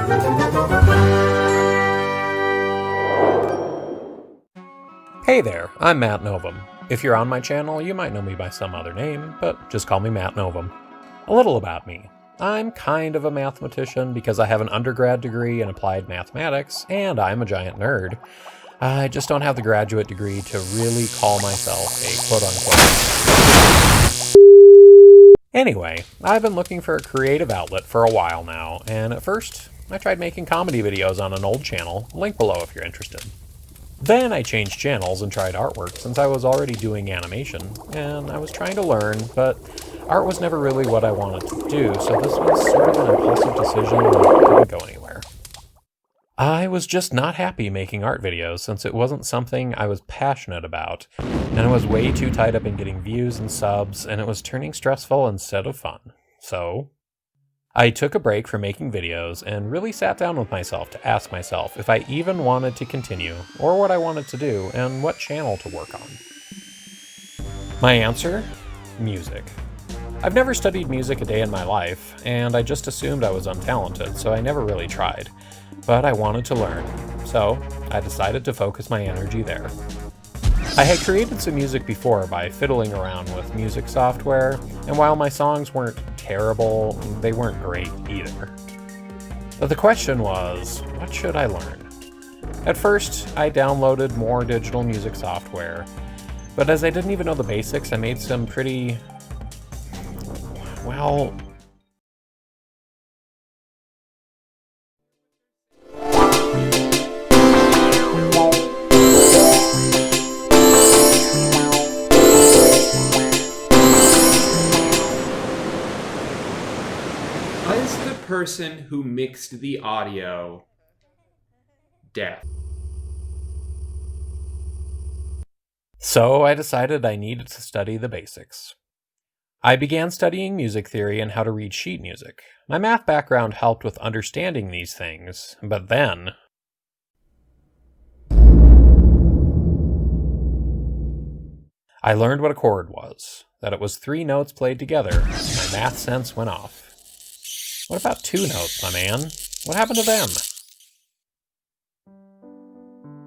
Hey there, I'm Matt Novum. If you're on my channel, you might know me by some other name, but just call me Matt Novum. A little about me. I'm kind of a mathematician because I have an undergrad degree in applied mathematics, and I'm a giant nerd. I just don't have the graduate degree to really call myself a quote-unquote. Anyway, I've been looking for a creative outlet for a while now, and at first, I tried making comedy videos on an old channel, link below if you're interested. Then I changed channels and tried artwork since I was already doing animation, and I was trying to learn, but art was never really what I wanted to do, so this was sort of an impulsive decision that didn't go anywhere. I was just not happy making art videos since it wasn't something I was passionate about, and I was way too tied up in getting views and subs, and it was turning stressful instead of fun. So I took a break from making videos and really sat down with myself to ask myself if I even wanted to continue, or what I wanted to do, and what channel to work on. My answer? Music. I've never studied music a day in my life, and I just assumed I was untalented, so I never really tried. But I wanted to learn, so I decided to focus my energy there. I had created some music before by fiddling around with music software, and while my songs weren't terrible, they weren't great either. But the question was, what should I learn? At first, I downloaded more digital music software, but as I didn't even know the basics, I made some pretty, well, person who mixed the audio deaf. So I decided I needed to study the basics. I began studying music theory and how to read sheet music. My math background helped with understanding these things, but then I learned what a chord was, that it was 3 notes played together. My math sense went off. What about 2 notes, my man? What happened to them?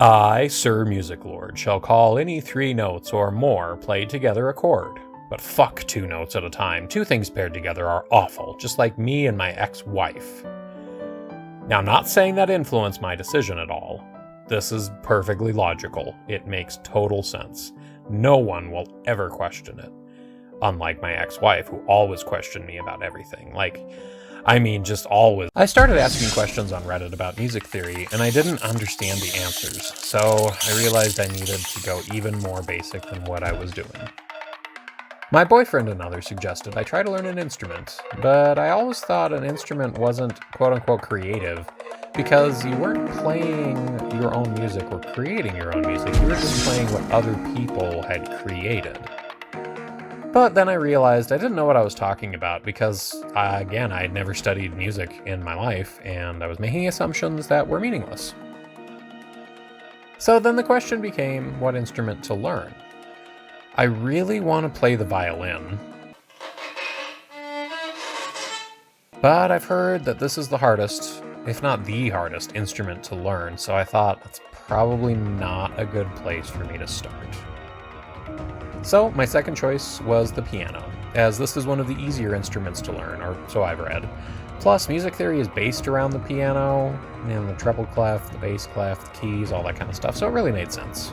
I, Sir Music Lord, shall call any 3 notes or more played together a chord. But fuck 2 notes at a time. 2 things paired together are awful, just like me and my ex-wife. Now, I'm not saying that influenced my decision at all. This is perfectly logical. It makes total sense. No one will ever question it. Unlike my ex-wife, who always questioned me about everything. Just always. I started asking questions on Reddit about music theory, and I didn't understand the answers, so I realized I needed to go even more basic than what I was doing. My boyfriend and others suggested I try to learn an instrument, but I always thought an instrument wasn't quote-unquote creative, because you weren't playing your own music or creating your own music, you were just playing what other people had created. But then I realized I didn't know what I was talking about because, again, I had never studied music in my life, and I was making assumptions that were meaningless. So then the question became what instrument to learn. I really want to play the violin, but I've heard that this is the hardest, if not the hardest, instrument to learn, so I thought that's probably not a good place for me to start. So my second choice was the piano, as this is one of the easier instruments to learn, or so I've read. Plus, music theory is based around the piano, the treble clef, the bass clef, the keys, all that kind of stuff, so it really made sense.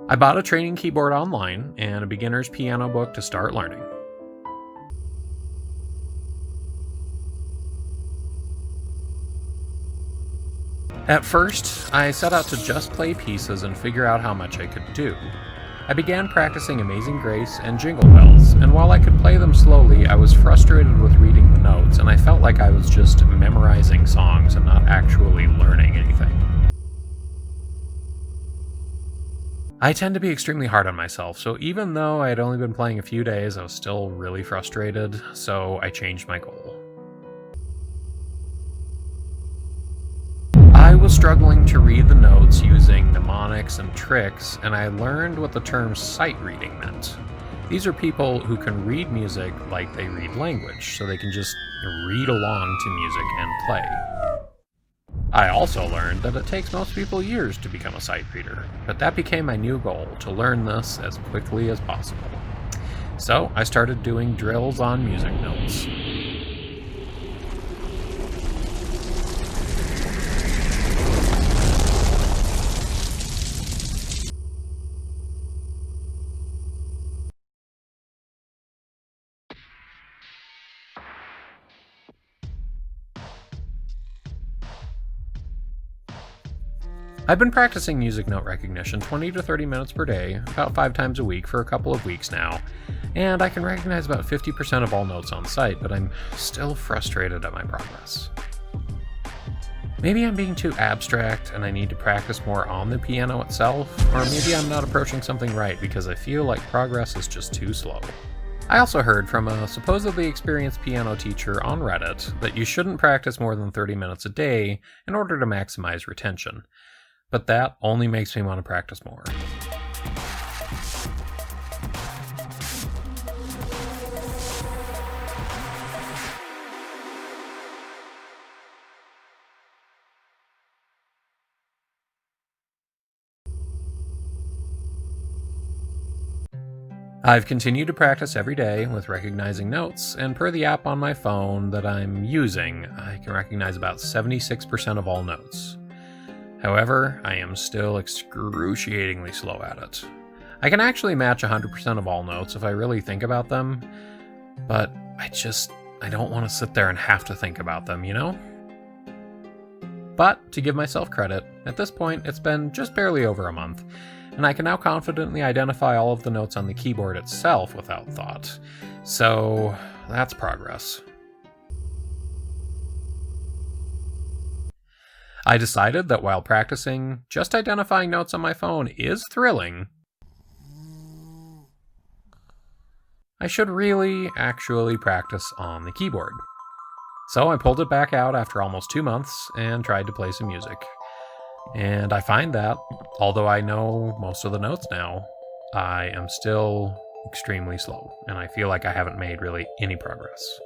I bought a training keyboard online and a beginner's piano book to start learning. At first, I set out to just play pieces and figure out how much I could do. I began practicing Amazing Grace and Jingle Bells, and while I could play them slowly, I was frustrated with reading the notes, and I felt like I was just memorizing songs and not actually learning anything. I tend to be extremely hard on myself, so even though I had only been playing a few days, I was still really frustrated, so I changed my goal. I was struggling to read the notes using mnemonics and tricks, and I learned what the term sight reading meant. These are people who can read music like they read language, so they can just read along to music and play. I also learned that it takes most people years to become a sight reader, but that became my new goal, to learn this as quickly as possible. So I started doing drills on music notes. I've been practicing music note recognition 20 to 30 minutes per day, about 5 times a week for a couple of weeks now, and I can recognize about 50% of all notes on sight, but I'm still frustrated at my progress. Maybe I'm being too abstract and I need to practice more on the piano itself, or maybe I'm not approaching something right because I feel like progress is just too slow. I also heard from a supposedly experienced piano teacher on Reddit that you shouldn't practice more than 30 minutes a day in order to maximize retention. But that only makes me want to practice more. I've continued to practice every day with recognizing notes, and per the app on my phone that I'm using, I can recognize about 76% of all notes. However, I am still excruciatingly slow at it. I can actually match 100% of all notes if I really think about them, but I don't want to sit there and have to think about them, you know? But, to give myself credit, at this point it's been just barely over a month, and I can now confidently identify all of the notes on the keyboard itself without thought. So, that's progress. I decided that while practicing, just identifying notes on my phone is thrilling, I should really actually practice on the keyboard. So I pulled it back out after almost 2 months and tried to play some music. And I find that, although I know most of the notes now, I am still extremely slow, and I feel like I haven't made really any progress.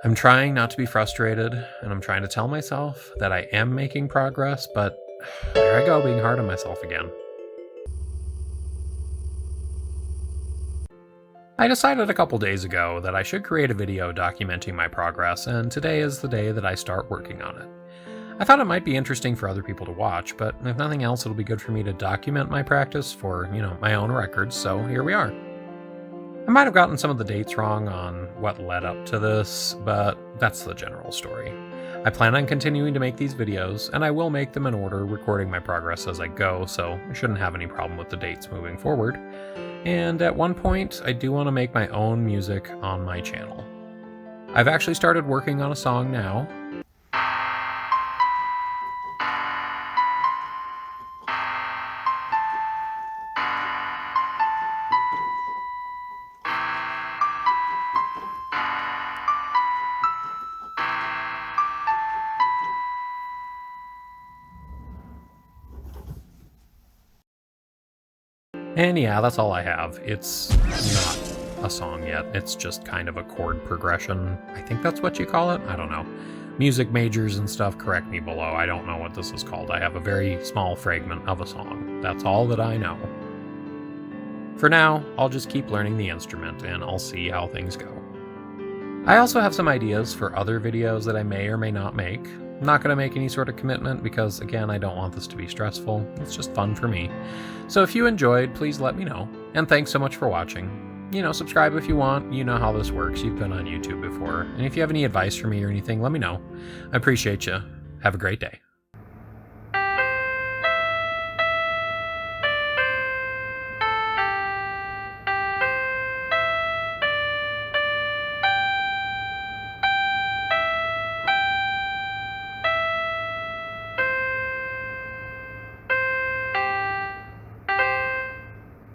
I'm trying not to be frustrated, and I'm trying to tell myself that I am making progress, but there I go, being hard on myself again. I decided a couple days ago that I should create a video documenting my progress, and today is the day that I start working on it. I thought it might be interesting for other people to watch, but if nothing else, it'll be good for me to document my practice for, my own records, so here we are. I might have gotten some of the dates wrong on what led up to this, but that's the general story. I plan on continuing to make these videos, and I will make them in order, recording my progress as I go, so I shouldn't have any problem with the dates moving forward. And at one point, I do want to make my own music on my channel. I've actually started working on a song now. And yeah, that's all I have. It's not a song yet. It's just kind of a chord progression. I think that's what you call it. I don't know. Music majors and stuff, correct me below. I don't know what this is called. I have a very small fragment of a song. That's all that I know. For now, I'll just keep learning the instrument and I'll see how things go. I also have some ideas for other videos that I may or may not make. I'm not going to make any sort of commitment because, again, I don't want this to be stressful. It's just fun for me. So if you enjoyed, please let me know. And thanks so much for watching. Subscribe if you want. You know how this works. You've been on YouTube before. And if you have any advice for me or anything, let me know. I appreciate you. Have a great day.